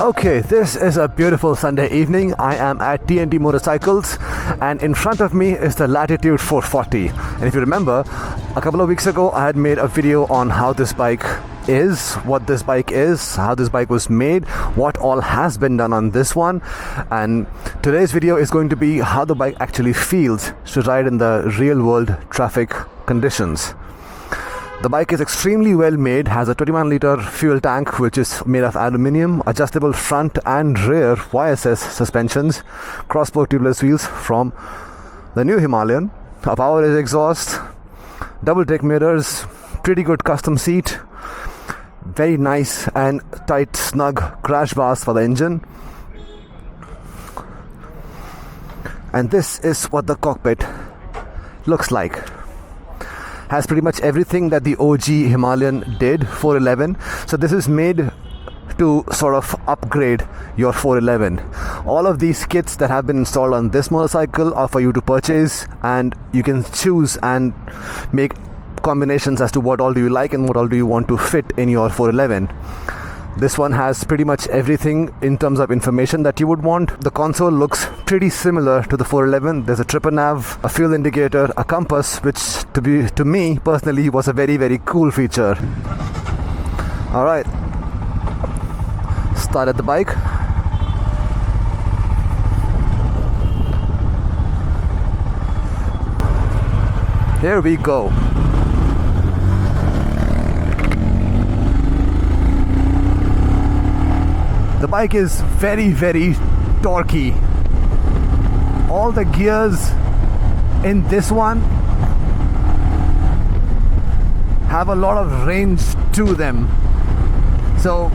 Okay, this is a beautiful Sunday evening. I am at TNT Motorcycles and in front of me is the Latitude 440. And if you remember, a couple of weeks ago I had made a video on how this bike is, what this bike is, how this bike was made, what all has been done on this one. And today's video is going to be how the bike actually feels to ride in the real world traffic conditions. The bike is extremely well made, has a 21-litre fuel tank which is made of aluminium, adjustable front and rear YSS suspensions, crossbar tubeless wheels from the new Himalayan, a power edge exhaust, double deck mirrors, pretty good custom seat, very nice and tight snug crash bars for the engine. And this is what the cockpit looks like. Has pretty much everything that the OG Himalayan did, 411. So this is made to sort of upgrade your 411. All of these kits that have been installed on this motorcycle are for you to purchase, and you can choose and make combinations as to what all do you like and what all do you want to fit in your 411. This one has pretty much everything in terms of information that you would want. The console looks pretty similar to the 411. There's a tripper nav, a fuel indicator, a compass, which to me personally was a very cool feature. Alright, started the bike. Here we go. The bike is very torquey. All the gears in this one have a lot of range to them. So,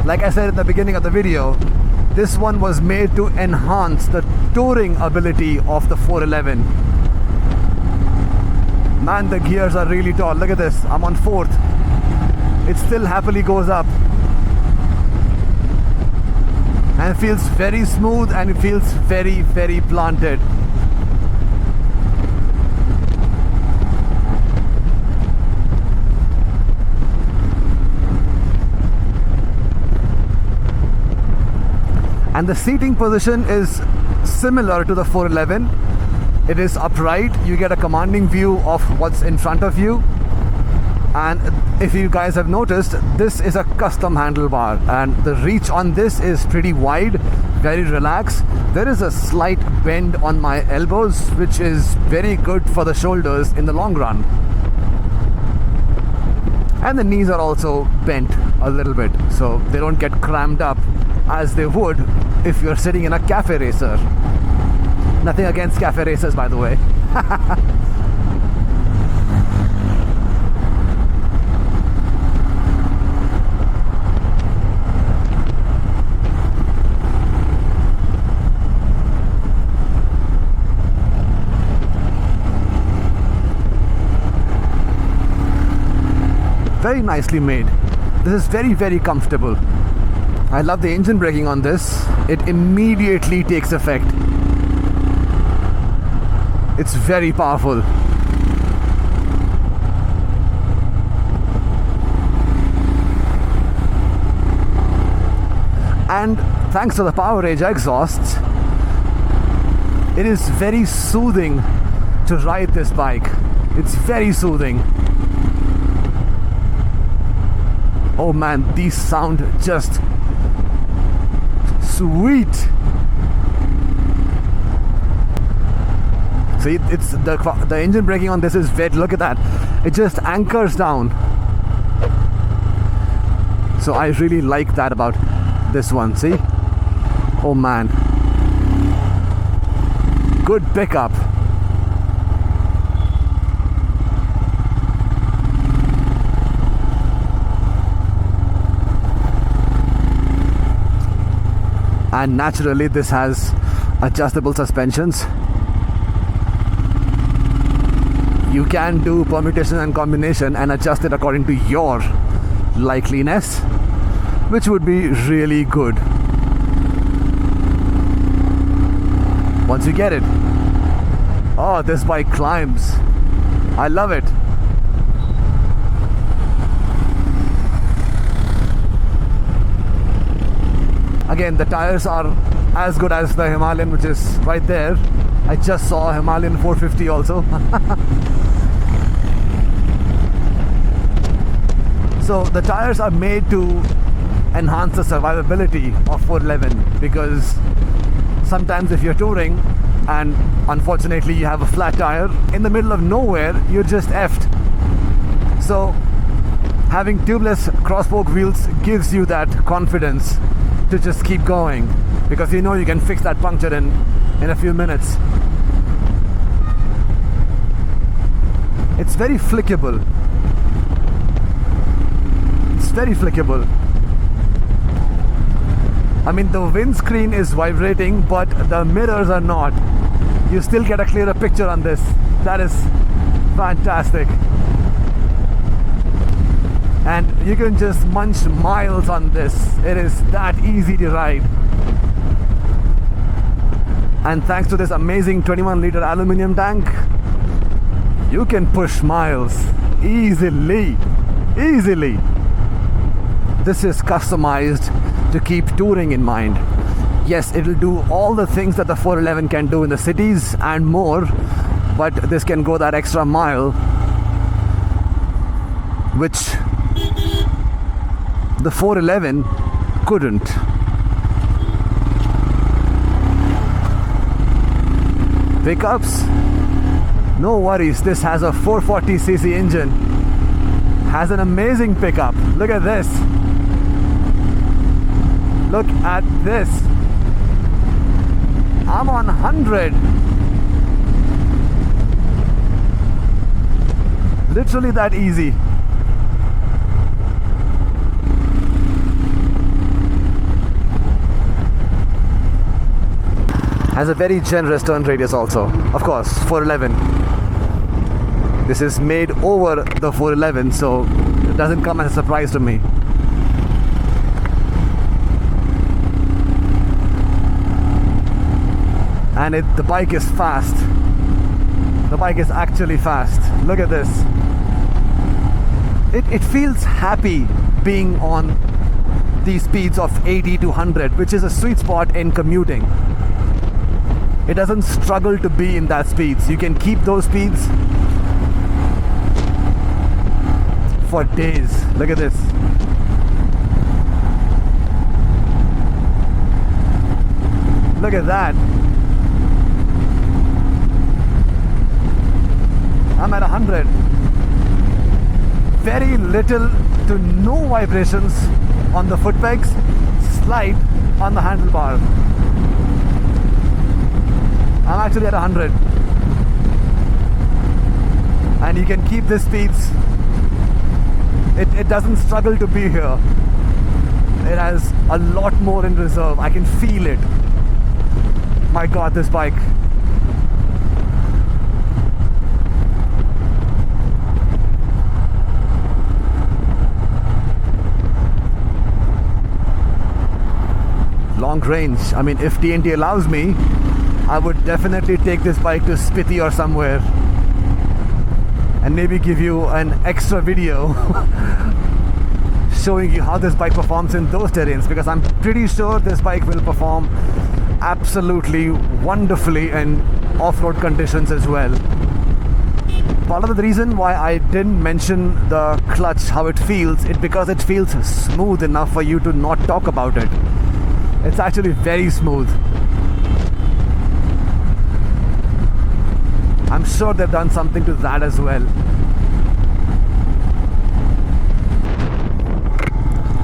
like I said in the beginning of the video, this one was made to enhance the touring ability of the 411. Man, the gears are really tall. Look at this, I'm on 4th. It still happily goes up. And it feels very smooth and it feels very planted. And the seating position is similar to the 411. It is upright. You get a commanding view of what's in front of you. And if you guys have noticed, this is a custom handlebar and the reach on this is pretty wide, very relaxed. There is a slight bend on my elbows, which is very good for the shoulders in the long run. And the knees are also bent a little bit, so they don't get crammed up as they would if you're sitting in a cafe racer. Nothing against cafe racers, by the way. Very nicely made. This is very comfortable. I love the engine braking on this. It immediately takes effect. It's very powerful. And thanks to the power edge exhausts, it is very soothing to ride this bike. It's very soothing. Oh man, these sound just sweet. See, it's the engine braking on this is very, look at that. It just anchors down. So I really like that about this one, see? Oh man. Good pickup. And naturally this has adjustable suspensions. You can do permutation and combination and adjust it according to your likeliness, which would be really good once you get it. Oh, this bike climbs. I love it. again, the tires are as good as the Himalayan, which is right there. I just saw a Himalayan 450 also. So the tires are made to enhance the survivability of 411, because sometimes if you're touring and unfortunately you have a flat tire in the middle of nowhere, you're just effed. So having tubeless crosspoke wheels gives you that confidence to just keep going, because you know you can fix that puncture in a few minutes. It's very flickable. It's very flickable. I mean, the windscreen is vibrating, but the mirrors are not. You still get a clearer picture on this. That is fantastic. And you can just munch miles on this. It is that easy to ride. And thanks to this amazing 21-liter aluminum tank, you can push miles easily. Easily. This is customized to keep touring in mind. Yes, it will do all the things that the 411 can do in the cities and more, but this can go that extra mile, which the 411 couldn't. Pickups? No worries, this has a 440cc engine. Has an amazing pickup. Look at this. Look at this. I'm on 100. Literally that easy. Has a very generous turn radius also. Of course, 411. This is made over the 411, so it doesn't come as a surprise to me. And the bike is fast. The bike is actually fast. Look at this. It feels happy being on these speeds of 80 to 100, which is a sweet spot in commuting. It doesn't struggle to be in that speeds. You can keep those speeds for days. Look at this. Look at that. I'm at 100. Very little to no vibrations on the foot pegs, slight on the handlebar. I'm actually at 100. And you can keep the speeds. It doesn't struggle to be here. It has a lot more in reserve. I can feel it. My God, this bike. Long range. I mean, if TNT allows me, I would definitely take this bike to Spiti or somewhere and maybe give you an extra video showing you how this bike performs in those terrains, because I'm pretty sure this bike will perform absolutely wonderfully in off-road conditions as well. Part of the reason why I didn't mention the clutch, how it feels, it's because it feels smooth enough for you to not talk about it. It's actually very smooth. I'm sure they've done something to that as well.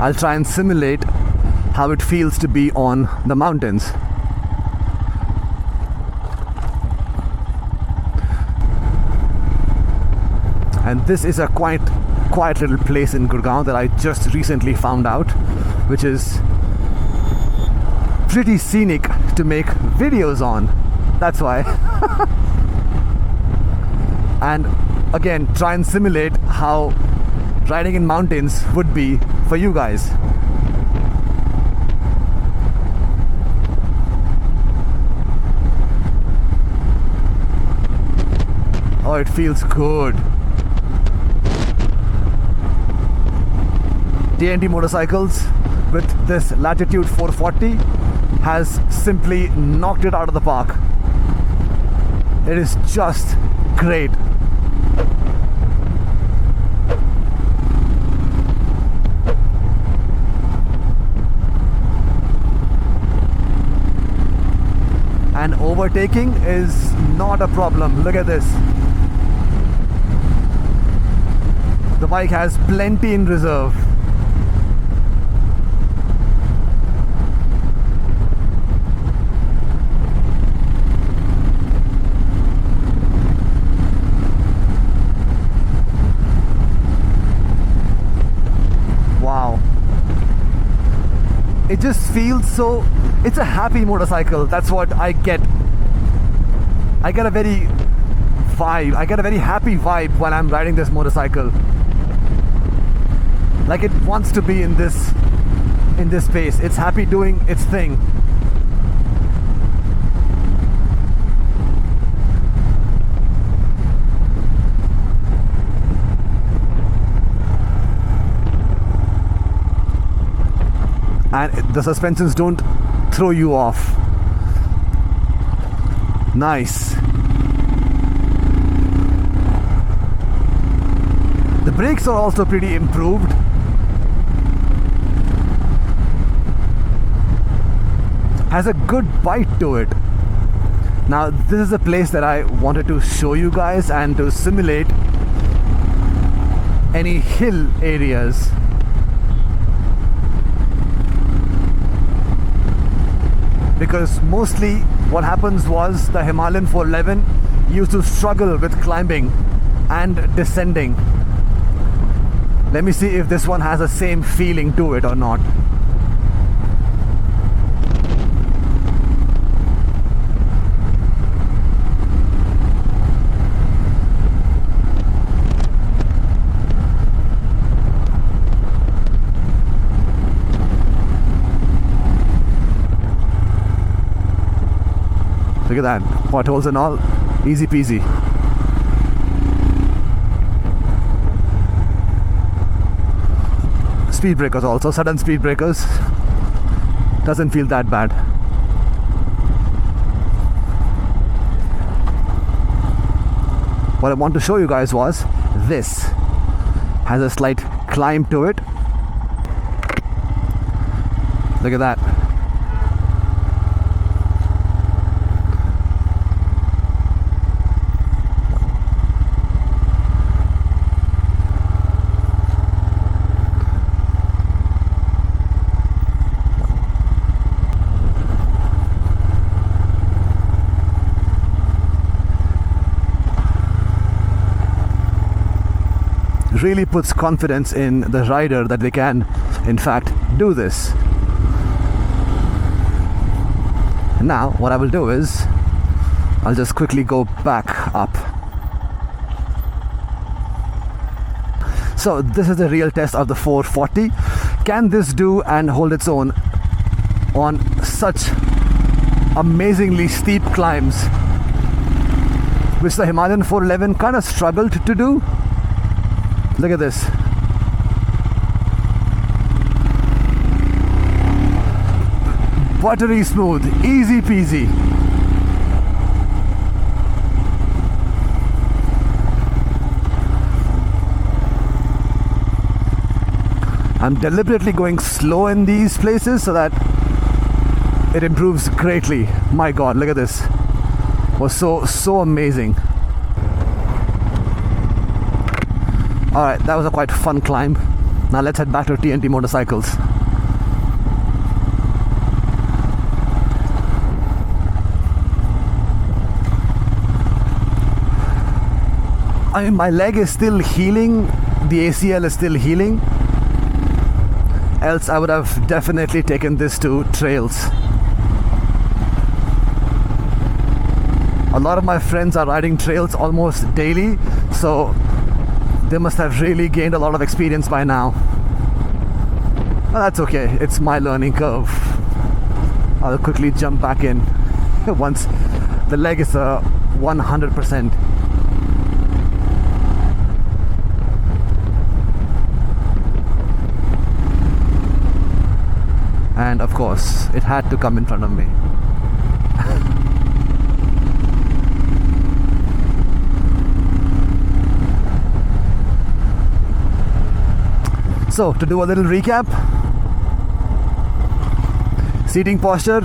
I'll try and simulate how it feels to be on the mountains. And this is a quiet little place in Gurgaon that I just recently found out, which is pretty scenic to make videos on. That's why. And again, try and simulate how riding in mountains would be for you guys. Oh, it feels good. TNT motorcycles with this Latitude 440 has simply knocked it out of the park. It is just great. And overtaking is not a problem. Look at this. The bike has plenty in reserve. Wow. It just feels so, it's a happy motorcycle. That's what I get. I get a very happy vibe when I'm riding this motorcycle. Like it wants to be in this space. It's happy doing its thing. And the suspensions don't throw you off. Nice. The brakes are also pretty improved. Has a good bite to it. Now this is a place that I wanted to show you guys and to simulate any hill areas. Because mostly what happens was the Himalayan 411 used to struggle with climbing and descending. Let me see if this one has the same feeling to it or not. Look at that, potholes and all, easy peasy. Speed breakers also, sudden speed breakers. Doesn't feel that bad. What I want to show you guys was this. Has a slight climb to it. Look at that. Really puts confidence in the rider that they can in fact do this. And now what I will do is I'll just quickly go back up. So this is the real test of the 440. Can this do and hold its own on such amazingly steep climbs, which the Himalayan 411 kind of struggled to do? Look at this. Buttery smooth, easy peasy. I'm deliberately going slow in these places so that it improves greatly. My God, look at this. It was so amazing. Alright, that was a quite fun climb. Now let's head back to TNT Motorcycles. I mean, my leg is still healing, the ACL is still healing. Else I would have definitely taken this to trails. A lot of my friends are riding trails almost daily, so they must have really gained a lot of experience by now. Well, that's okay, it's my learning curve. I'll quickly jump back in once the leg is 100%. and of course it had to come in front of me. So to do a little recap, seating posture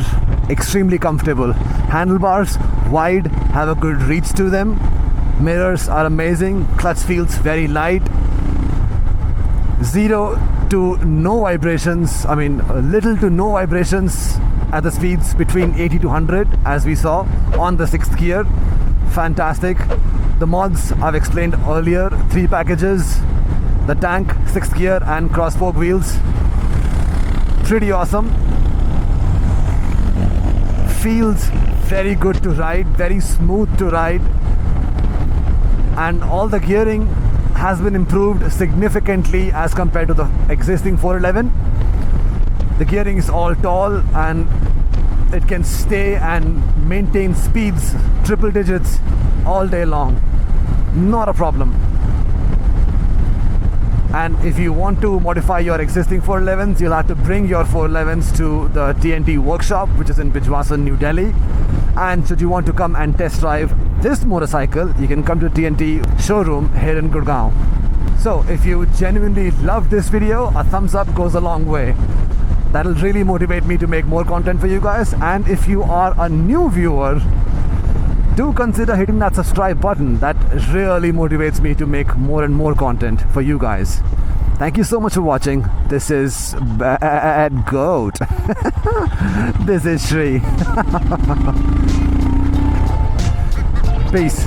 extremely comfortable, handlebars wide, have a good reach to them, mirrors are amazing, clutch feels very light, 0 to no vibrations, I mean little to no vibrations at the speeds between 80 to 100 as we saw on the 6th gear. Fantastic. The mods I've explained earlier, 3 packages, the tank, 6th gear and cross fork wheels, pretty awesome. Feels very good to ride, very smooth to ride, and all the gearing has been improved significantly as compared to the existing 411. The gearing is all tall and it can stay and maintain speeds, triple digits all day long, not a problem. And if you want to modify your existing 411s, you'll have to bring your 411s to the TNT Workshop, which is in Bijwasan, New Delhi. And should you want to come and test drive this motorcycle, you can come to TNT Showroom here in Gurgaon. So if you genuinely love this video, a thumbs up goes a long way. That'll really motivate me to make more content for you guys. And if you are a new viewer, do consider hitting that subscribe button. That really motivates me to make more and more content for you guys. Thank you so much for watching. This is Bad Goat. This is Shri. Peace.